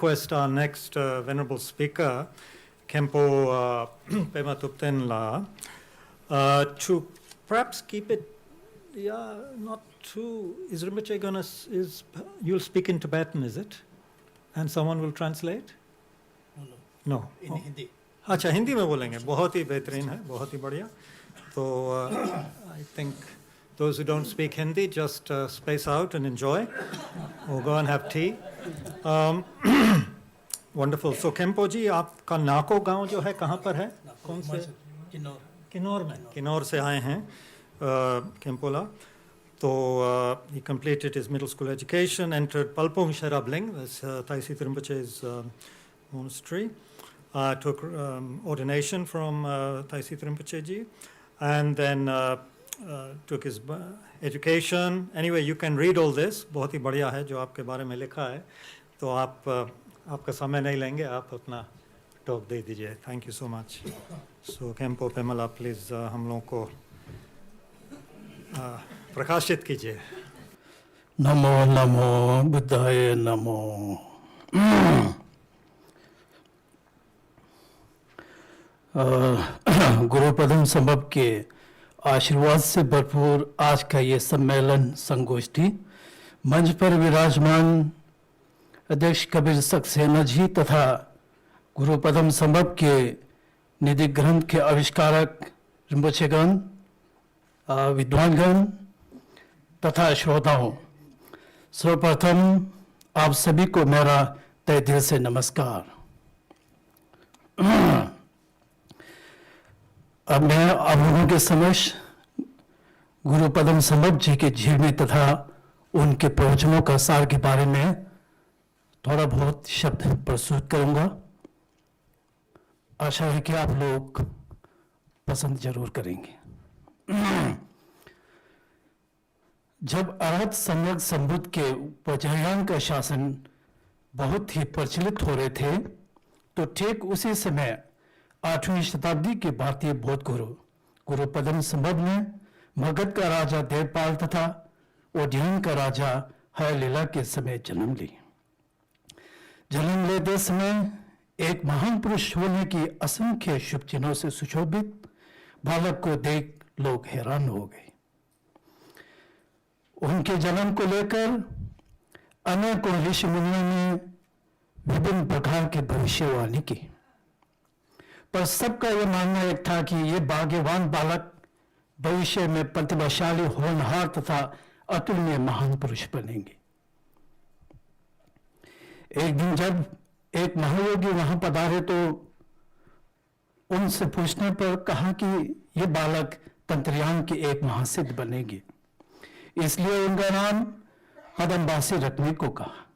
request our next venerable speaker, Khenpo Pema Thupten La, to perhaps keep it, not too. Is Rinpoche gonna? You'll speak in Tibetan, is it? And someone will translate? No. In Hindi. अच्छा हिंदी में बोलेंगे बहुत ही बेहतरीन है बहुत ही बढ़िया तो I think those who don't speak Hindi just space out and enjoy or go and have tea. Wonderful. So Khenpo जी आपका नाको गांव जो है कहाँ पर है कौन से किन्नौर में किन्नौर से आए हैं Khenpola. So he completed his middle school education, entered Palpong Sherabling, that's Taisi Rinpoche's monastery. Took ordination from Taisi Rinpoche ji, and then took his education. Anyway, you can read all this. बहुत ही बढ़िया है जो आपके बारे में लिखा है. तो आपका समय नहीं लेंगे, आप अपना टॉक दे दीजिए. Thank you so much. So Khenpo Pemala, please हम लोगों को प्रकाशित कीजिए. नमो नमो बुद्धाय नमो. गुरुपदम संभव के आशीर्वाद से भरपूर आज का ये सम्मेलन संगोष्ठी मंच पर विराजमान अध्यक्ष कबीर सक्सेना जी तथा गुरुपदम संभव के निधि ग्रंथ के आविष्कारक रिम्पोचेगण, विद्वानगण तथा श्रोताओं, सर्वप्रथम आप सभी को मेरा तहे दिल से नमस्कार. अब मैं आप लोगों के समक्ष गुरुपदम संभव जी के जीवनी तथा उनके प्रवचनों का सार के बारे में थोड़ा बहुत शब्द प्रस्तुत करूंगा. आशा है कि आप लोग पसंद जरूर करेंगे. जब अरहत सम्यक संबुद्ध के वज्रयान का शासन बहुत ही प्रचलित हो रहे थे तो ठीक उसी समय 8वीं शताब्दी के भारतीय बौद्ध गुरु गुरुपदम संभव ने मगध का राजा देवपाल तथा ओडियन का राजा हयलीला के समय जन्म ली. जन्म लेते समय एक महान पुरुष होने की असंख्य शुभ चिन्हों से सुशोभित बालक को देख लोग हैरान हो गए. उनके जन्म को लेकर अनेकों ऋषि मुनियों ने विभिन्न प्रकार की भविष्यवाणी की, पर सबका यह मानना एक था कि ये भाग्यवान बालक भविष्य में प्रतिभाशाली होनहार तथा अतुलनीय महान पुरुष बनेंगे. एक दिन जब एक महायोगी वहां पधारे तो उनसे पूछने पर कहा कि ये बालक तंत्रयान के एक महासिद्ध बनेंगे, इसलिए उनका नाम हदम्बासी रखने को कहा,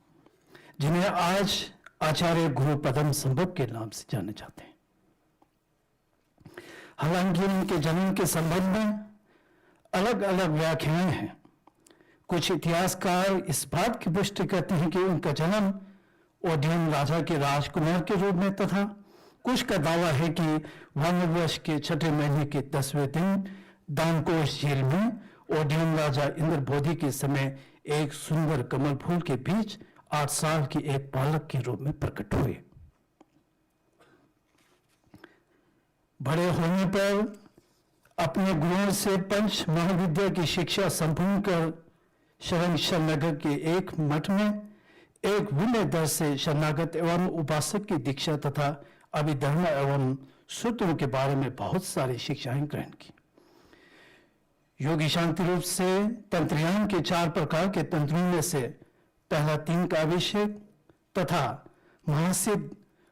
जिन्हें आज आचार्य गुरुपदम संभव के नाम से जाने जाते हैं. हालांकि उनके जन्म के संबंध में अलग अलग व्याख्याएं हैं. कुछ इतिहासकार इस बात की पुष्टि करते हैं कि उनका जन्म ओडियन राजा के राजकुमार के रूप में तथा कुछ का दावा है कि वनवर्ष के 6ठे महीने के 10वें दिन दानकोश झील में ओडियन राजा इंद्रबोधि के समय एक सुंदर कमल फूल के बीच 8 साल की एक बालक के रूप में प्रकट हुए. बड़े होने पर अपने गुरुओं से पंच महाविद्या की शिक्षा संपूर्ण कर शरणनगर के एक मठ में एक विनय दर से शरणागत एवं उपासक की दीक्षा तथा अभिधर्म एवं सूत्रों के बारे में बहुत सारी शिक्षाएं ग्रहण की. योगी शांति रूप से तंत्रयान के 4 प्रकार के तंत्रों में से पहला 3 का अभिषेक तथा महासिद्ध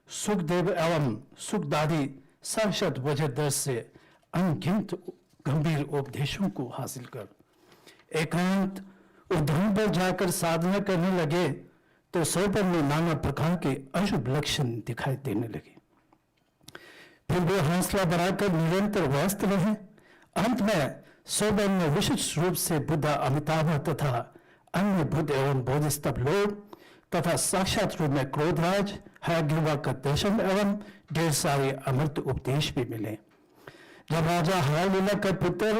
सुखदेव एवं सुखदादी साक्षात वज्रधर से अनगिनत गंभीर उपदेशों को हासिल कर एकांत उद्धरण पर जाकर साधना करने लगे तो स्वयं में नाना प्रकार के अशुभ लक्षण दिखाई देने लगे. फिर वे हौसला बढ़ाकर निरंतर व्यस्त रहे. अंत में स्वयं में विशिष्ट रूप से बुद्ध अमिताभ तथा अन्य बुद्ध एवं बोधिसत्व लोग तथा साक्षात रूप में क्रोधराज हयग्रीवा का दर्शन एवं ढेर सारे अमृत उपदेश भी मिले. जब राजा हयलीला का पुत्र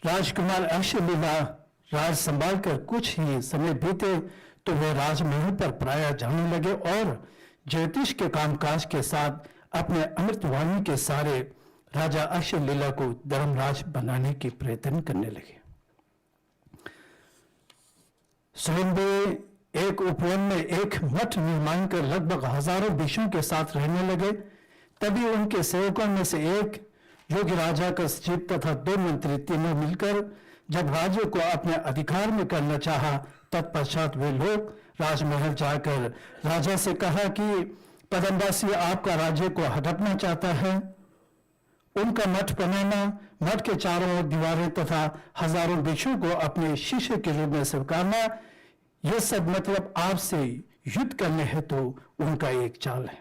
राजकुमार अक्षलीला राज संभाल कर कुछ ही समय बीते तो वे राजमहल पर प्राय जाने लगे और ज्योतिष के कामकाज के साथ अपने अमृतवाणी के सारे राजा अक्षय लीला को धर्मराज बनाने की प्रयत्न करने लगे। स्वयंभू एक उपवन में एक मठ निर्माण कर लगभग हजारों भिक्षुओं के साथ रहने लगे। तभी उनके सेवकों में से एक, जो कि राजा का सचिव तथा 2 मंत्री तीनों मिलकर जब राज्य को अपने अधिकार में करना चाहा, तत्पश्चात वे लोग राजमहल जाकर राजा से कहा कि पदमवासी आपका राज्य को हड़पना चाहता है, उनका मठ बनाना, मठ के चारों ओर दीवारें तथा हजारों भिक्षुओं को अपने शिष्य के रूप में स्वीकारना, यह सब मतलब आपसे युद्ध करने है तो उनका एक चाल है।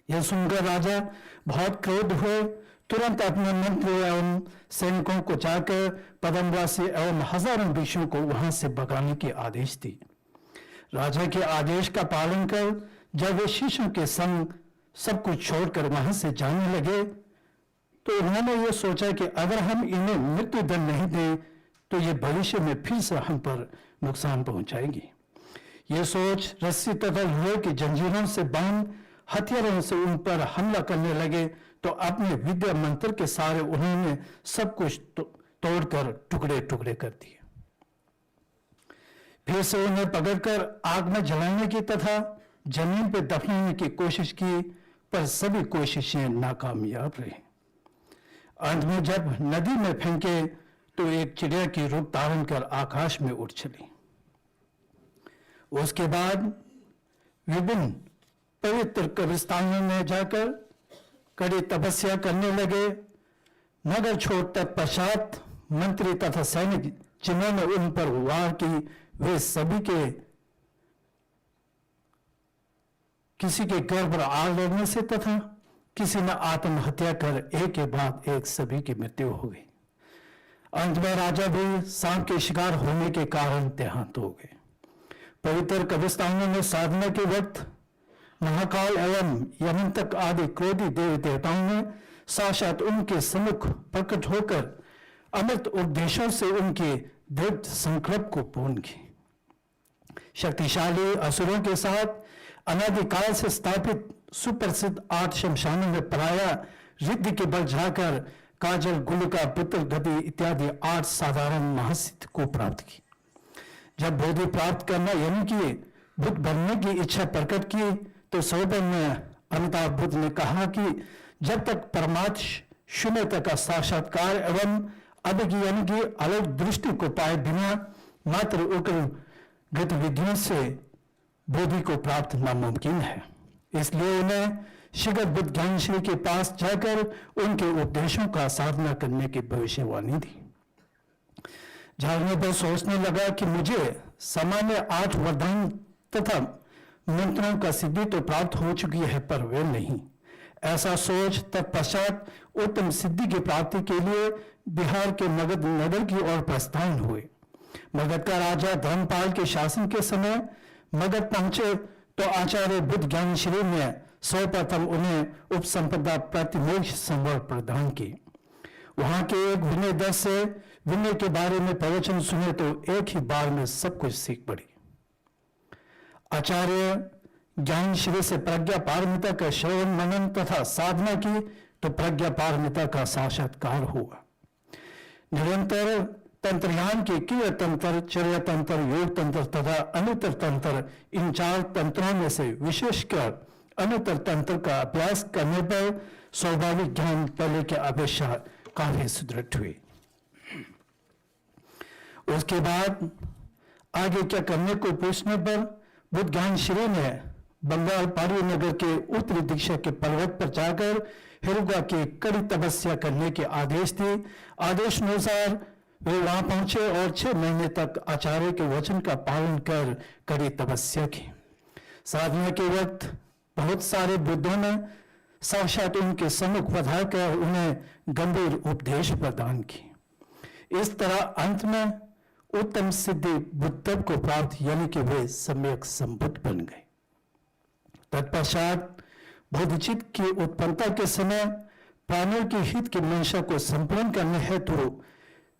यह सुनकर राजा बहुत क्रोध हुए, तुरंत अपने मंत्री एवं सैनिकों को जाकर पदमवासी एवं हजारों भिक्षुओं को वहां से भगाने के आदेश दी। राजा के आदेश का पालन कर जब वे शिष्यों के संग सब कुछ छोड़कर वहां से जाने लगे, तो उन्होंने ये सोचा कि अगर हम इन्हें मृत्यु दंड नहीं दें तो ये भविष्य में फिर से हम पर नुकसान पहुंचाएगी। ये सोच रस्सी तथा लोहे की जंजीरों से बांध हथियारों से उन पर हमला करने लगे, तो अपने विद्या मंत्र के सारे उन्होंने सब कुछ तोड़कर टुकड़े टुकड़े कर दिए। फिर से उन्हें पकड़कर आग में जलाने की तथा जमीन पर दफनाने की कोशिश की, पर सभी कोशिशें नाकामयाब रही। अंत में जब नदी में फेंके तो एक चिड़िया की रूप धारण कर आकाश में उड़ चली। उसके बाद विभिन्न पवित्र कब्रिस्तानों में जाकर कड़ी तपस्या करने लगे। नगर छोड़ तत्पश्चात मंत्री तथा सैनिक जिन्होंने उन पर वार की, वे सभी के किसी के घर पर आग लगने से तथा किसी ने आत्महत्या कर एक के बाद एक सभी की मृत्यु हो गई। अंत में राजा भी सांप के शिकार होने के कारण देहांत हो गए। पवित्र कब्रिस्तानों में साधना के वक्त महाकाल एवं यमंतक आदि क्रोधी देवी देवताओं ने साक्षात उनके सम्मुख प्रकट होकर अमृत उपदेशों से उनके दृढ़ संकल्प को पूर्ण की। शक्तिशाली असुरों के साथ अनादिकाल से स्थापित सुप्रसिद्ध 8 शमशानों में पराया रिद्धि के बल जाकर काजल, गुलिका, पितल, गति इत्यादि 8 साधारण महासिद्ध को प्राप्त की। जब बोधि प्राप्त करना यानी कि बुद्ध बनने की इच्छा प्रकट की, तो सौबन में अमिताभ बुद्ध ने कहा कि जब तक परमात्मा शून्यता का साक्षात्कार एवं अभिज्ञ यानी कि अलग दृष्टि को पाए बिना मात्र उग्र गतिविधियों से बोधि को प्राप्त नामुमकिन है। इसलिए उन्हें शीघ्र बुद्ध ज्ञानश्री के पास जाकर उनके उपदेशों का साधना करने की भविष्यवाणी दी। जागने पर सोचने लगा कि मुझे सामान्य 8 वरदान तथा मंत्रों का सिद्धि तो प्राप्त हो चुकी है, पर वे नहीं। ऐसा सोच तत्पश्चात उत्तम सिद्धि की प्राप्ति के लिए बिहार के मगध नगर की ओर प्रस्थान हुए। मगध का राजा धर्मपाल के शासन के समय मगध पहुंचे तो आचार्य बुद्ध ज्ञानश्री ने सर्वप्रथम उन्हें उपसंपदा प्रतिमोक्ष संवर प्रदान की। वहां के एक विनय दस से विनय के बारे में प्रवचन सुने तो एक ही बार में सब कुछ सीख पड़ी। आचार्य ज्ञानश्री से प्रज्ञा पारमिता का श्रवण मनन तथा साधना की तो प्रज्ञा पारमिता का साक्षात्कार हुआ। निरंतर तंत्रयान के क्रिया तंत्र, चर्या तंत्र, योग तंत्र तथा अनुत्तर तंत्र, इन 4 तंत्रों में से विशेषकर अनुत्तर तंत्र का अभ्यास करने पर स्वाभाविक ज्ञान पहले के अपेक्षा काफी सुदृढ़ हुए। उसके बाद आगे क्या करने को पूछने पर बुद्ध ज्ञानश्री ने बंगाल पारी नगर के उत्तरी दिशा के पर्वत पर जाकर हिरुगा की कड़ी तपस्या करने के आदेश दिए। आदेश अनुसार वे वहां पहुंचे और 6 महीने तक आचार्य के वचन का पालन कर कड़ी तपस्या की। साधना के वक्त बहुत सारे बुद्धों ने साक्षात उनके सम्मुख पधारकर उन्हें गंभीर उपदेश प्रदान किए। इस तरह अंत में उत्तम सिद्धि बुद्धत्व को प्राप्त यानी कि वे सम्यक संबुद्ध बन गए। तत्पश्चात बोधिचित्त की उत्पन्नता के समय प्राणियों के हित की मंशा को संपूर्ण करने हेतु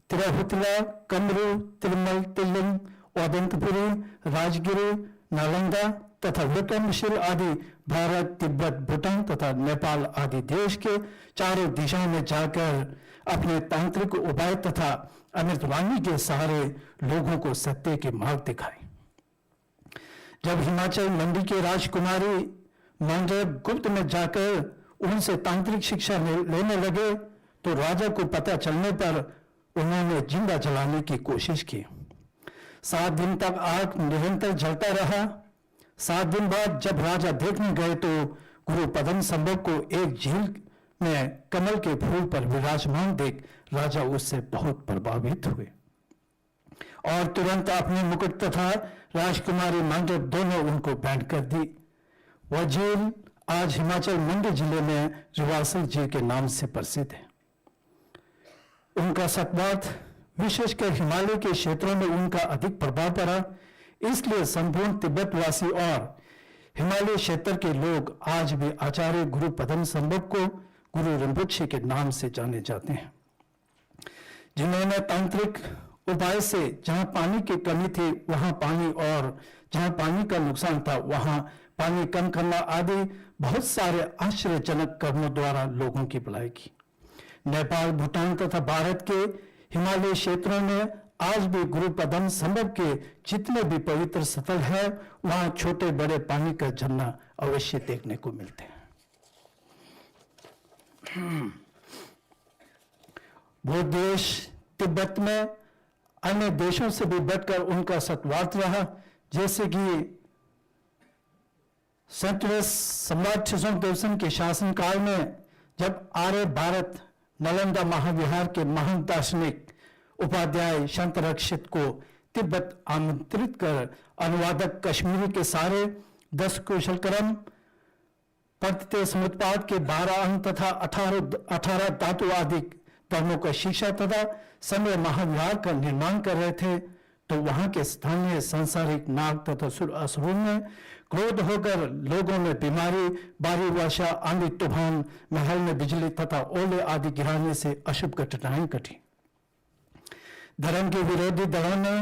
तिरहुतला, कमरू, तिरुमल, तिल्लम, ओदंतपुरी, राजगिरी, नालंदा तथा विक्रमशील आदि भारत, तिब्बत, भूटान तथा नेपाल आदि देश के चारों दिशाओं में जाकर अपने तांत्रिक उपाय तथा अमृतवाणी के सहारे लोगों को सत्य के मार्ग दिखाए। जब हिमाचल मंडी के राजकुमारी मंडप गुप्त में जाकर उनसे तांत्रिक शिक्षा लेने लगे तो राजा को पता चलने पर उन्होंने जिंदा जलाने की कोशिश की। 7 दिन तक आग निरंतर जलता रहा। 7 दिन बाद जब राजा देखने गए तो गुरु पद्म संभव को एक झील में कमल के फूल पर विराजमान देख राजा उससे बहुत प्रभावित हुए और तुरंत अपने मुकुट तथा राजकुमारी मंडप दोनों उनको भेंट कर दी। वह झील आज हिमाचल मंडी जिले में रिवासल झील के नाम से प्रसिद्ध है। उनका सतवात विशेषकर हिमालय के क्षेत्रों में उनका अधिक प्रभाव पड़ा, इसलिए संपूर्ण तिब्बतवासी और हिमालय क्षेत्र के लोग आज भी आचार्य गुरु पद्म संभव को गुरु रिम्पोछे के नाम से जाने जाते हैं, जिन्होंने तांत्रिक उपाय से जहां पानी की कमी थी वहां पानी और जहां पानी का नुकसान था वहां पानी कम करना आदि बहुत सारे आश्चर्यजनक कर्मों द्वारा लोगों की भलाई की। नेपाल, भूटान तथा भारत के हिमालय क्षेत्रों में आज भी गुरु पद्म संभव के जितने भी पवित्र स्थल है वहां छोटे बड़े पानी का झरना अवश्य देखने को मिलते हैं। वो देश तिब्बत में अन्य देशों से भी बढ़कर उनका सतवात रहा, जैसे कि सम्राट शिशुदेव के शासनकाल में जब आर्य भारत नालंदा महाविहार के महान दार्शनिक उपाध्याय शांत रक्षित को तिब्बत आमंत्रित कर अनुवादक कश्मीरी के सारे 10 कुशलकर्म, पद्धति समुत्पाद के 12 अंग तथा 18 धातु आदि धर्मों का शिक्षा तथा समय महाविहार का निर्माण कर रहे थे तो वहां के स्थानीय सांसारिक नाग तथा असुरों में क्रोध होकर लोगों में बीमारी, भारी वर्षा, आंधी, तूफान, महल में बिजली तथा ओले आदि गिराने से अशुभ घटनाएं घटी। धर्म के विरोधी दलों ने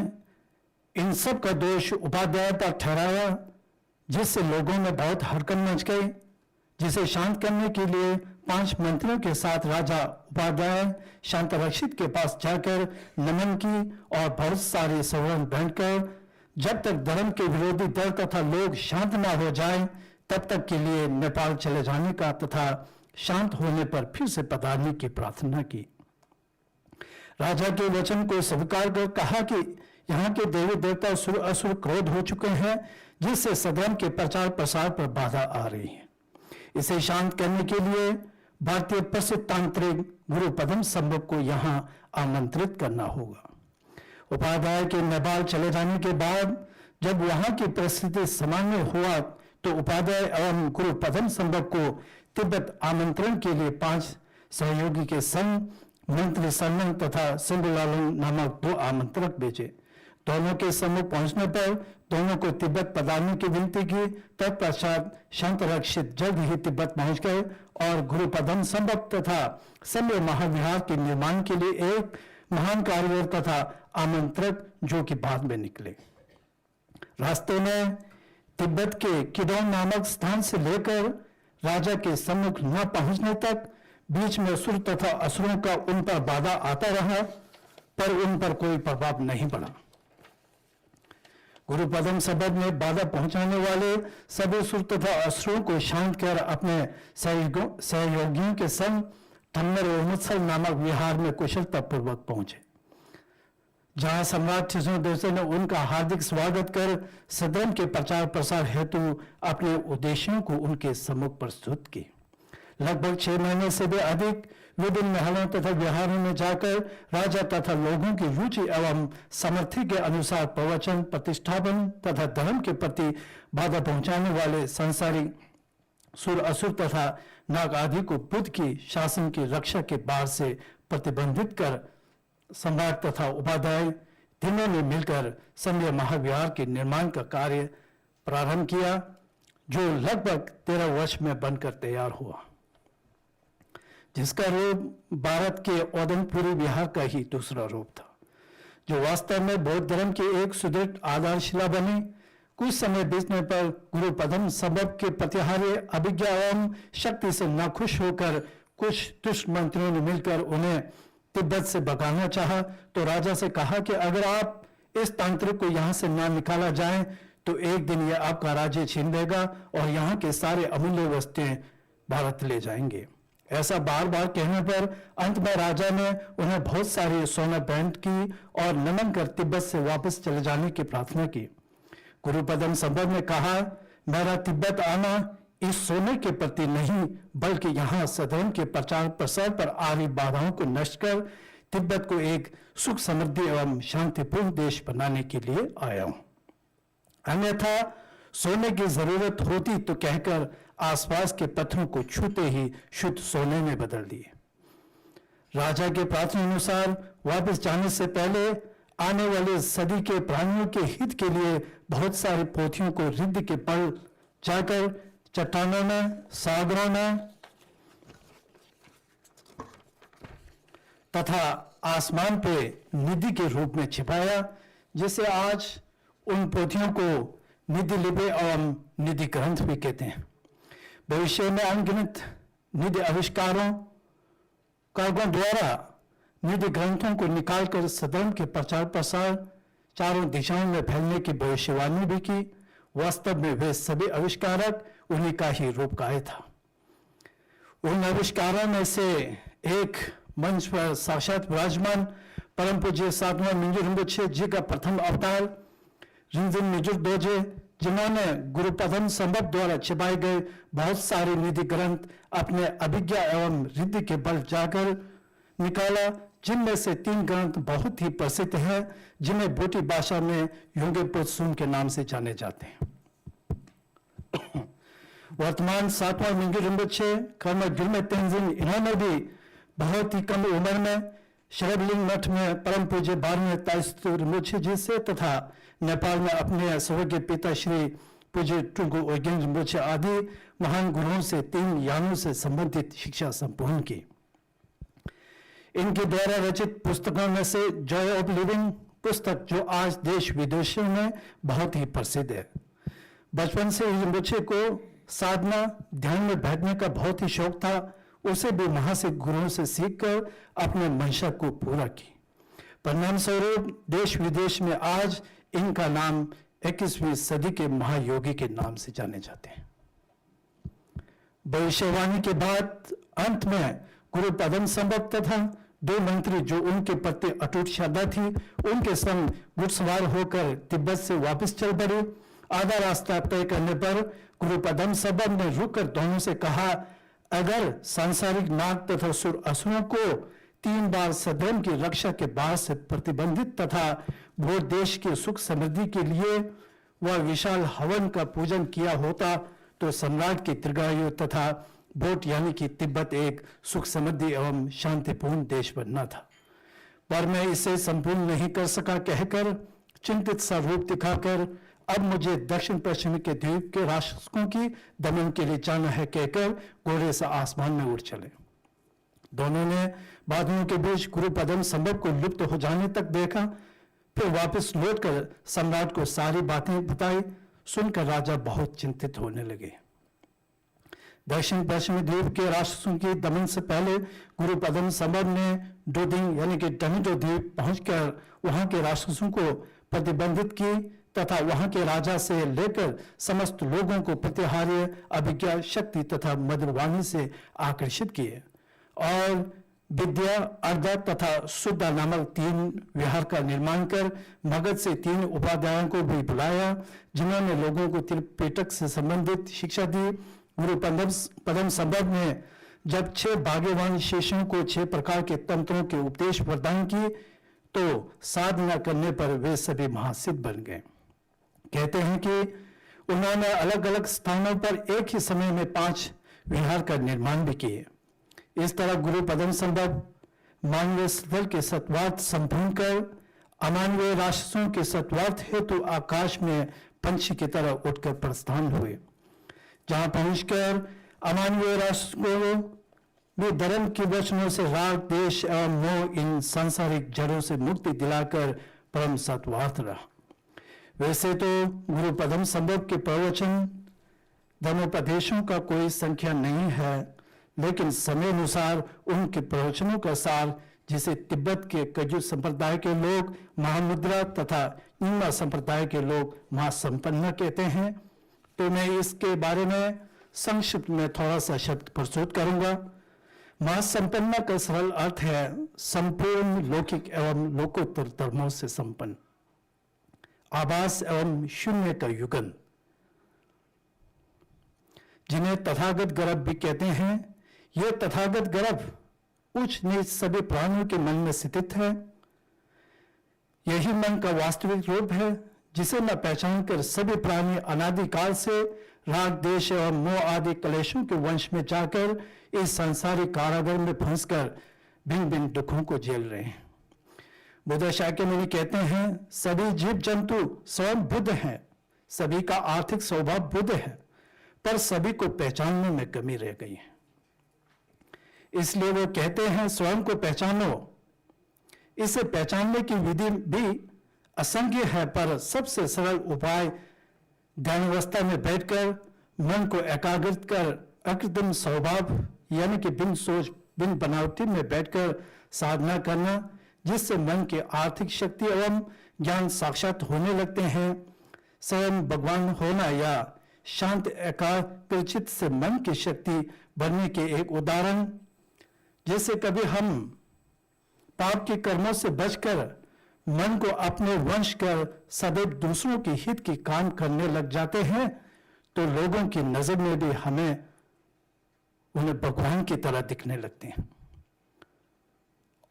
इन सब का दोष उपाध्याय पर ठहराया, जिससे लोगों में बहुत हड़कंप मच गई, जिसे शांत करने के लिए 5 मंत्रियों के साथ राजा उपाध्याय शांत रक्षित के पास जाकर नमन की और बहुत सारे सवर्ण बांटकर जब तक धर्म के विरोधी दल तथा लोग शांत ना हो जाएं तब तक के लिए नेपाल चले जाने का तथा शांत होने पर फिर से पधारने की प्रार्थना की। राजा के वचन को स्वीकार कर कहा कि यहाँ के देवी देवता असुर क्रोध हो चुके हैं, जिससे सधर्म के प्रचार प्रसार पर बाधा आ रही है। इसे शांत करने के लिए भारतीय प्रसिद्ध तांत्रिक गुरु पद्म संभव को यहाँ आमंत्रित करना होगा। उपाध्याय के नेपाल चले जाने के बाद जब वहां की परिस्थिति सामान्य हुआ तो उपाध्याय एवं गुरु पद्म संभव को तिब्बत आमंत्रण के लिए 5 सहयोगी के संग मंत्री सन्नन तथा सिंधुलालन नामक 2 आमंत्रक भेजे। दोनों के सम्मुख पहुंचने पर दोनों को तिब्बत पधारने की विनती की। तत्पश्चात शांत रक्षित जल्द ही तिब्बत पहुंच गए और गुरु पद्म संभव तथा समय महाविहार के निर्माण के लिए एक महान कारीगर तथा आमंत्रक जो कि बाद में निकले। रास्ते में तिब्बत के किडोन नामक स्थान से लेकर राजा के सम्मुख न पहुंचने तक बीच में असुर तथा असुरों का उन पर बाधा आता रहा, पर उन पर कोई प्रभाव नहीं पड़ा। गुरु पद्म संभव ने बाधा पहुंचाने वाले सभी असुर तथा असुरों को शांत कर अपने सहयोगियों के संग ठम्मर और मुत्सल नामक विहार में कुशलता पूर्वक पहुंचे, जहां सम्राट शिशुदेव ने उनका हार्दिक स्वागत कर सधर्म के प्रचार प्रसार हेतु अपने उद्देश्यों को उनके सम्मुख प्रस्तुत किए। लगभग 6 महीने से भी अधिक विभिन्न महलों तथा विहारों में जाकर राजा तथा लोगों की रुचि एवं सामर्थ्य के अनुसार प्रवचन, प्रतिष्ठापन तथा धर्म के प्रति बाधा पहुंचाने वाले संसारी सुर असुर तथा नाग आदि को बुद्ध की शासन की रक्षा के बाहर से प्रतिबंधित कर सम्राट तथा उपाध्याय तीनों ने मिलकर समय महाविहार के निर्माण का कार्य प्रारंभ किया, जो लगभग 13 वर्ष में बनकर तैयार हुआ, जिसका रूप भारत के ओदनपुरी विहार का ही दूसरा रूप था, जो वास्तव में बौद्ध धर्म की एक सुदृढ़ आधारशिला बनी। कुछ समय बीतने पर गुरु पद्म संभव के प्रत्याहार्य अभिज्ञा एवं शक्ति से नाखुश होकर कुछ दुष्ट मंत्रियों ने मिलकर उन्हें तिब्बत से भगाना चाहा। तो राजा से कहा कि अगर आप इस तांत्रिक को यहाँ से ना निकाला जाए तो एक दिन यह आपका राज्य छीन लेगा और यहाँ के सारे अमूल्य वस्तुएं भारत ले जाएंगे। ऐसा बार बार कहने पर अंत में राजा ने उन्हें बहुत सारी सोना भेंट की और नमन कर तिब्बत से वापस चले जाने की प्रार्थना की। गुरु पद्म संभव ने कहा, मेरा तिब्बत आना इस सोने के प्रति नहीं बल्कि यहाँ सधर्म के प्रचार प्रसार पर आ रही बाधाओं को नष्ट कर तिब्बत को एक सुख समृद्धि एवं शांतिपूर्ण देश बनाने के लिए आया हूं। अन्यथा सोने की जरूरत होती तो कहकर आसपास के पत्थरों को छूते ही शुद्ध सोने में बदल दिए। राजा के प्रार्थना अनुसार वापस जाने से पहले आने वाले सदी के प्राणियों के हित के लिए बहुत सारी पोथियों को रिद्ध के पल जाकर चट्टानों में, सागरों में तथा आसमान पे निधि के रूप में छिपाया, जिसे आज उन पोथियों को निधि लिपि एवं निधि ग्रंथ भी कहते हैं। भविष्य में अनगिनत निधि आविष्कारों कार्यों द्वारा निधि ग्रंथों को निकालकर सधर्म के प्रचार प्रसार चारों दिशाओं में फैलने की भविष्यवाणी भी की। वास्तव में वे सभी आविष्कारक उन्हीं का ही रूपकाय था। उन आविष्कारों में से एक मंच पर साक्षात विराजमान परम पूज्य सातवां मिंजो रिम्पोछे जी का प्रथम अवतार रिंजिन मिजुर दोजे, जिन्होंने गुरु पद्म संभव द्वारा छिपाए गए बहुत सारे निधि ग्रंथ अपने अभिज्ञा एवं रिद्धि के बल जाकर निकाला, जिनमें से 3 ग्रंथ बहुत ही प्रसिद्ध हैं, जिन्हें बोटी भाषा में योगे पोत्सुम के नाम से जाने जाते हैं। वर्तमान सातवां मिंजो रिम्पोछे कर्म गिलमे तेंजिन, इन्होंने भी बहुत ही कम उम्र में शरबलिंग मठ में परम पूज्य 12वें ताइत्सु रिम्पोछे जी से तथा नेपाल में अपने स्वर्गीय पिता श्री पूज्य टुंगु ओगेन रिम्पोछे आदि महान गुरुओं से 3 यानों से संबंधित शिक्षा संपूर्ण की। इनके द्वारा रचित पुस्तकों में से जॉय ऑफ लिविंग पुस्तक, जो आज देश विदेशों में बहुत ही प्रसिद्ध है। बचपन से ही रिम्पोछे को साधना ध्यान में बैठने का बहुत ही शौक था। उसे भी महासिद्ध गुरुओं से सीखकर अपने मंशा को पूरा की। परिणाम स्वरूप देश विदेश में आज इनका नाम 21वीं सदी के महायोगी के नाम से जाने जाते हैं। भविष्यवाणी के बाद अंत में गुरु पद्म संभव तथा 2 मंत्री जो उनके प्रति अटूट श्रद्धा थी, उनके संग घुड़सवार होकर तिब्बत से वापस चल पड़े। आधा रास्ता तय करने पर गुरु पद्म संभव ने रुककर दोनों से कहा, अगर सांसारिक नाग तथा सुर असुरों को 3 बार सधर्म की रक्षा के बाहर से प्रतिबंधित तथा वो देश के सुख समृद्धि के लिए वह विशाल हवन का पूजन किया होता तो सम्राट की दीर्घायु तथा बोट यानी कि तिब्बत एक सुख समृद्धि एवं शांतिपूर्ण देश बनना था। पर मैं इसे संपूर्ण नहीं कर सका कहकर चिंतित सा रूप दिखाकर अब मुझे दक्षिण पश्चिम के द्वीप के राष्ट्रों की दमन के लिए जाना है कहकर घोड़े से आसमान में उड़ चले। दोनों ने बादलों के बीच गुरु पद्म संभव को लुप्त हो जाने तक देखा, फिर वापस लौटकर सम्राट को सारी बातें बताई। सुनकर राजा बहुत चिंतित होने लगे। दक्षिण पश्चिमी द्वीप के राष्ट्रों की दमन से पहले गुरु पद्म संभव ने डोडिंग यानी कि डमिडो द्वीप पहुंचकर वहां के राष्ट्रों को प्रतिबंधित की तथा वहां के राजा से लेकर समस्त लोगों को प्रत्याहार्य अभिज्ञा शक्ति तथा मधुरवाणी से आकर्षित किए और विद्या अर्धा तथा शुद्धा नामक 3 विहार का निर्माण कर मगध से 3 उपाध्यायों को भी बुलाया, जिन्होंने लोगों को त्रिपिटक से संबंधित शिक्षा दी। गुरु पद्म संभव ने जब 6 भाग्यवान शिष्यों को 6 प्रकार के तंत्रों के उपदेश प्रदान किए तो साधना करने पर वे सभी महासिद्ध बन गए। कहते हैं कि उन्होंने अलग अलग स्थानों पर एक ही समय में 5 विहार का निर्माण भी किए। इस तरह गुरु पद्म संभव मानवीय स्थल के सत्वार्थ संपूर्ण कर अमानवीय राष्ट्रों के सत्वार्थ हेतु आकाश में पंछी की तरह उठकर प्रस्थान हुए, जहां पहुंचकर अमानवीय राष्ट्रों में धर्म के वचनों से राग देश एवं मोह इन सांसारिक जड़ों से मुक्ति दिलाकर परम सत्वार्थ रहा। वैसे तो गुरु पदम संभव के प्रवचन धर्मोपदेशों का कोई संख्या नहीं है, लेकिन समय अनुसार उनके प्रवचनों का सार, जिसे तिब्बत के कजू संप्रदाय के लोग महामुद्रा तथा ईमा संप्रदाय के लोग महासंपन्न कहते हैं, तो मैं इसके बारे में संक्षिप्त में थोड़ा सा शब्द प्रस्तुत करूंगा। महासंपन्न का सरल अर्थ है संपूर्ण लौकिक एवं लोकोत्तर धर्मों से संपन्न, आभास एवं शून्य का युगल, जिन्हें तथागत गर्भ भी कहते हैं। यह तथागत गर्भ उच्च नीच सभी प्राणियों के मन में स्थित है। यही मन का वास्तविक रूप है, जिसे न पहचान कर सभी प्राणी अनादिकाल से राग देश एवं मोह आदि कलेशों के वंश में जाकर इस सांसारिक कारागार में फंसकर भिन्न भिन्न दुखों को झेल रहे हैं। बुद्ध शाक्यमुनि कहते हैं, सभी जीव जंतु स्वयं बुद्ध हैं, सभी का आर्थिक स्वभाव बुद्ध है, पर सभी को पहचानने में कमी रह गई है। इसलिए वो कहते हैं, स्वयं को पहचानो। इसे पहचानने की विधि भी असंख्य है, पर सबसे सरल उपाय ध्यान अवस्था में बैठकर मन को एकाग्रित कर अकृत्रिम स्वभाव यानी कि बिन सोच बिन बनावटी में बैठकर साधना करना, जिससे मन की आर्थिक शक्ति एवं ज्ञान साक्षात होने लगते हैं। स्वयं भगवान होना या शांत एकाग्रचित से मन की शक्ति बढ़ने के एक उदाहरण, जैसे कभी हम पाप के कर्मों से बचकर मन को अपने वंश कर सदैव दूसरों के हित की काम करने लग जाते हैं, तो लोगों की नजर में भी हमें उन्हें भगवान की तरह दिखने लगते हैं,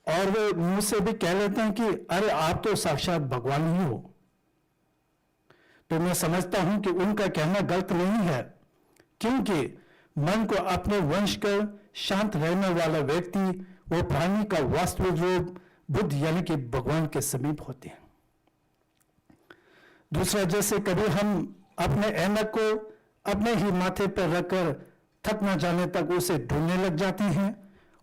और वे मुंह से भी कह लेते हैं कि अरे आप तो साक्षात भगवान ही हो। तो मैं समझता हूं कि उनका कहना गलत नहीं है, क्योंकि मन को अपने वंश कर शांत रहने वाला व्यक्ति वो प्राणी का वास्तविक रूप बुद्ध यानी कि भगवान के समीप होते हैं। दूसरा, जैसे कभी हम अपने ऐनक को अपने ही माथे पर रखकर थक न जाने तक उसे ढूंढने लग जाते हैं,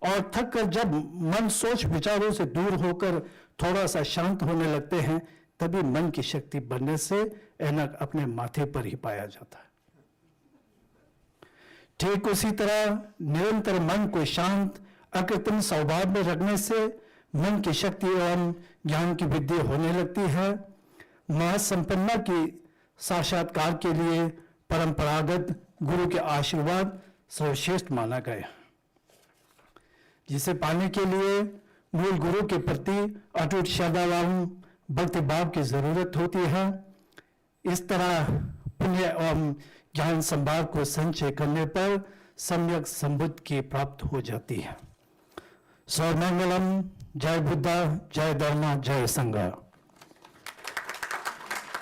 और थक कर जब मन सोच विचारों से दूर होकर थोड़ा सा शांत होने लगते हैं, तभी मन की शक्ति बढ़ने से ऐनक अपने माथे पर ही पाया जाता है। ठीक उसी तरह निरंतर मन को शांत अकृत्रिम स्वभाव में रखने से मन की शक्ति एवं ज्ञान की वृद्धि होने लगती है। महासंपन्ना की साक्षात्कार के लिए परंपरागत गुरु के आशीर्वाद सर्वश्रेष्ठ माना गया, जिसे पाने के लिए मूल गुरु के प्रति अटूट श्रद्धा एवं भक्ति भाव की जरूरत होती है। इस तरह पुण्य एवं ज्ञान संभार को संचय करने पर सम्यक संबुद्ध की प्राप्त हो जाती है। सर्वमंगलम। जय बुद्धा, जय धर्म, जय संघ।